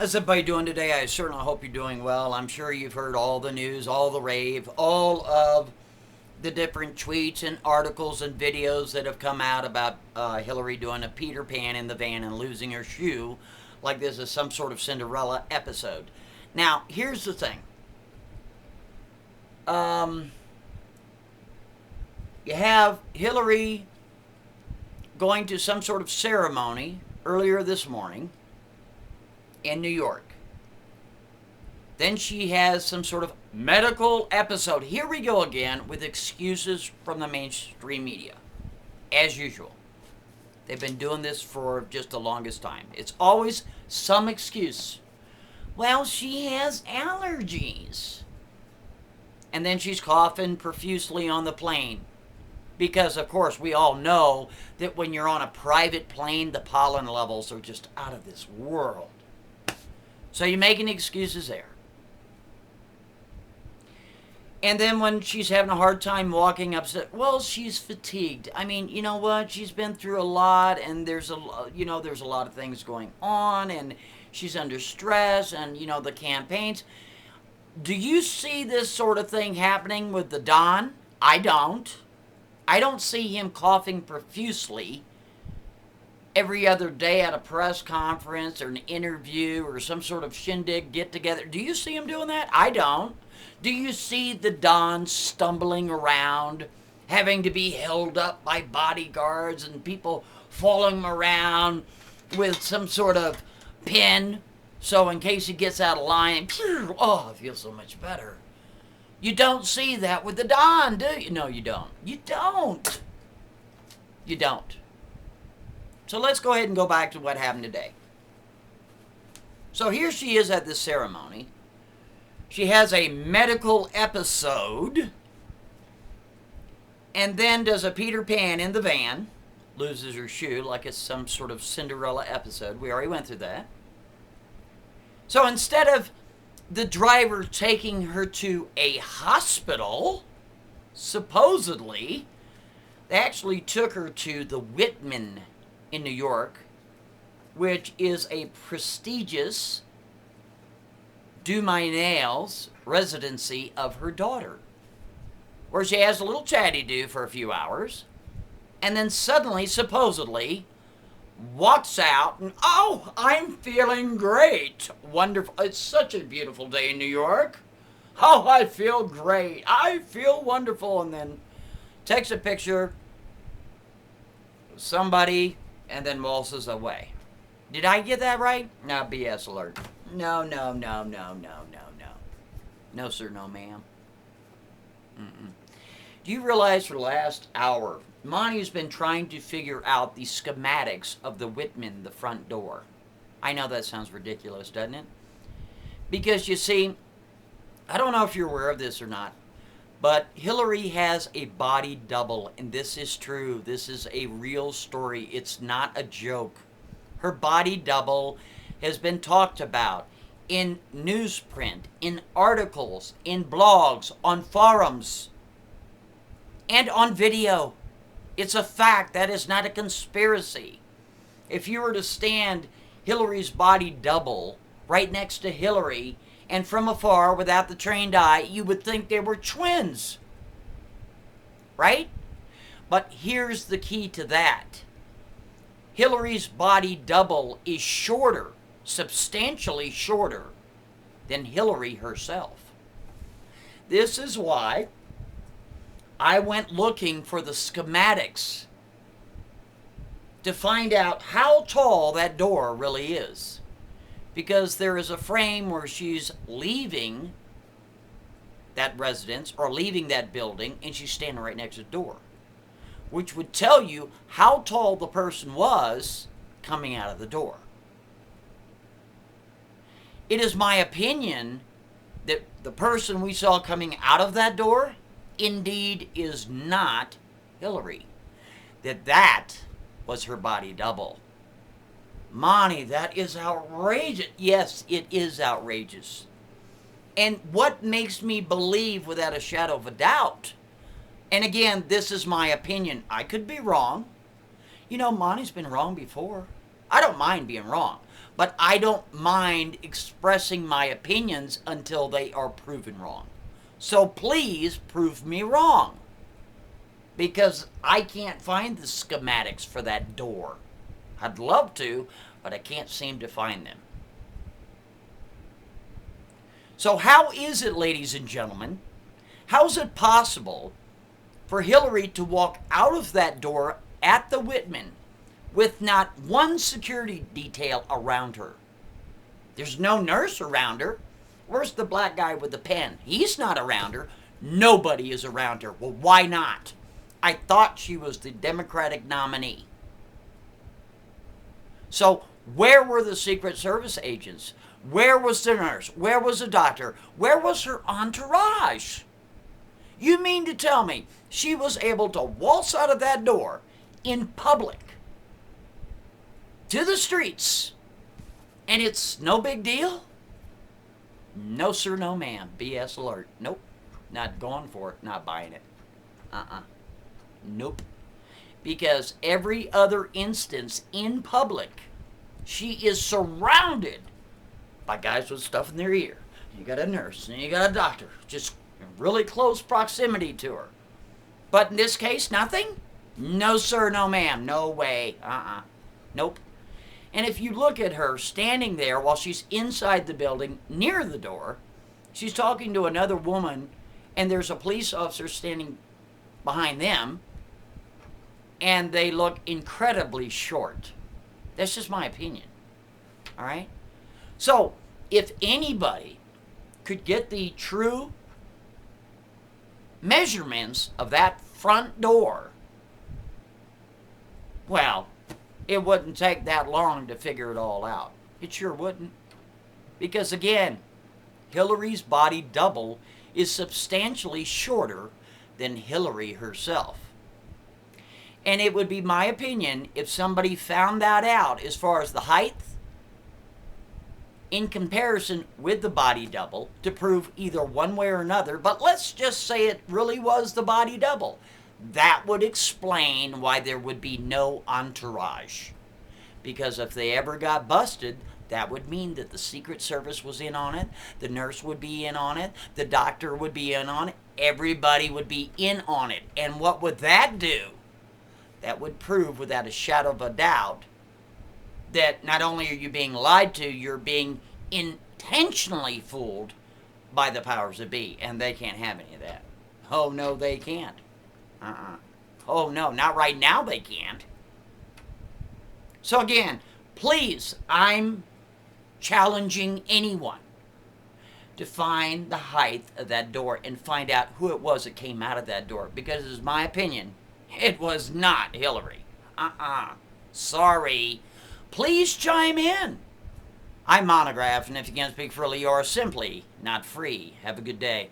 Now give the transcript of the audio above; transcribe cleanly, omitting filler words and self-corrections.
How's everybody doing today? I certainly hope you're doing well. I'm sure you've heard all the news, all the rave, all of the different tweets and articles and videos that have come out about Hillary doing a Peter Pan in the van and losing her shoe like this is some sort of Cinderella episode. Now, here's the thing. You have Hillary going to some sort of ceremony earlier this morning in New York. Then she has some sort of medical episode. Here we go again with excuses from the mainstream media. As usual. They've been doing this for just the longest time. It's always some excuse. Well, she has allergies. And then she's coughing profusely on the plane. Because, of course, we all know that when you're on a private plane, the pollen levels are just out of this world. So you're making excuses there. And then when she's having a hard time walking upstairs, well, she's fatigued. I mean, you know what? She's been through a lot, and there's a lot of things going on, and she's under stress, and, the campaigns. Do you see this sort of thing happening with the Don? I don't. I don't see him coughing profusely every other day at a press conference or an interview or some sort of shindig get-together. Do you see him doing that? I don't. Do you see the Don stumbling around, having to be held up by bodyguards and people following him around with some sort of pin so in case he gets out of line, oh, I feel so much better. You don't see that with the Don, do you? No, you don't. You don't. You don't. So let's go ahead and go back to what happened today. So here she is at this ceremony. She has a medical episode. And then does a Peter Pan in the van. Loses her shoe like it's some sort of Cinderella episode. We already went through that. So instead of the driver taking her to a hospital, supposedly, they actually took her to the Whitman in New York, which is a prestigious do my nails residency of her daughter, where she has a little chatty-do for a few hours, and then suddenly, supposedly, walks out and, oh, I'm feeling great. Wonderful. It's such a beautiful day in New York. Oh, I feel great. I feel wonderful. And then takes a picture of somebody and then waltzes away. Did I get that right? No, BS alert. No. No, sir, no, ma'am. Do you realize for the last hour, Monty's been trying to figure out the schematics of the Whitman, the front door. I know that sounds ridiculous, doesn't it? Because, you see, I don't know if you're aware of this or not, but Hillary has a body double, and this is true. This is a real story. It's not a joke. Her body double has been talked about in newsprint, in articles, in blogs, on forums, and on video. It's a fact. That is not a conspiracy. If you were to stand Hillary's body double right next to Hillary, and from afar, without the trained eye, you would think they were twins. Right? But here's the key to that. Hillary's body double is shorter, substantially shorter, than Hillary herself. This is why I went looking for the schematics to find out how tall that door really is. Because there is a frame where she's leaving that residence or leaving that building and she's standing right next to the door, which would tell you how tall the person was coming out of the door. It is my opinion that the person we saw coming out of that door indeed is not Hillary. That was her body double. Monty, that is outrageous. Yes, it is outrageous. And what makes me believe without a shadow of a doubt, and again, this is my opinion, I could be wrong. Monty's been wrong before. I don't mind being wrong. but I don't mind expressing my opinions until they are proven wrong. So please prove me wrong, because I can't find the schematics for that door. I'd love to, but I can't seem to find them. So how is it, ladies and gentlemen, how is it possible for Hillary to walk out of that door at the Whitman with not one security detail around her? There's no nurse around her. Where's the black guy with the pen? He's not around her. Nobody is around her. Well, why not? I thought she was the Democratic nominee. So where were the Secret Service agents? Where was the nurse? Where was the doctor? Where was her entourage? You mean to tell me she was able to waltz out of that door in public to the streets and it's no big deal? No sir, no ma'am. BS alert. Nope. Not going for it. Not buying it. Nope. Because every other instance in public, she is surrounded by guys with stuff in their ear. You got a nurse and you got a doctor, just in really close proximity to her. But in this case, nothing? No sir, no ma'am. No way. Nope. And if you look at her standing there while she's inside the building near the door, she's talking to another woman and there's a police officer standing behind them, and they look incredibly short. That's just my opinion. All right? So, if anybody could get the true measurements of that front door, well, it wouldn't take that long to figure it all out. It sure wouldn't. Because again, Hillary's body double is substantially shorter than Hillary herself. And it would be my opinion, if somebody found that out as far as the height in comparison with the body double, to prove either one way or another, but let's just say it really was the body double. That would explain why there would be no entourage. Because if they ever got busted, that would mean that the Secret Service was in on it, the nurse would be in on it, the doctor would be in on it, everybody would be in on it. And what would that do? That would prove without a shadow of a doubt that not only are you being lied to, you're being intentionally fooled by the powers that be, and they can't have any of that. Oh, no, they can't. Oh, no, not right now they can't. So again, please, I'm challenging anyone to find the height of that door and find out who it was that came out of that door, because it's my opinion, it was not Hillary. Sorry. Please chime in. I'm Montagraph, and if you can't speak freely, you're simply not free. Have a good day.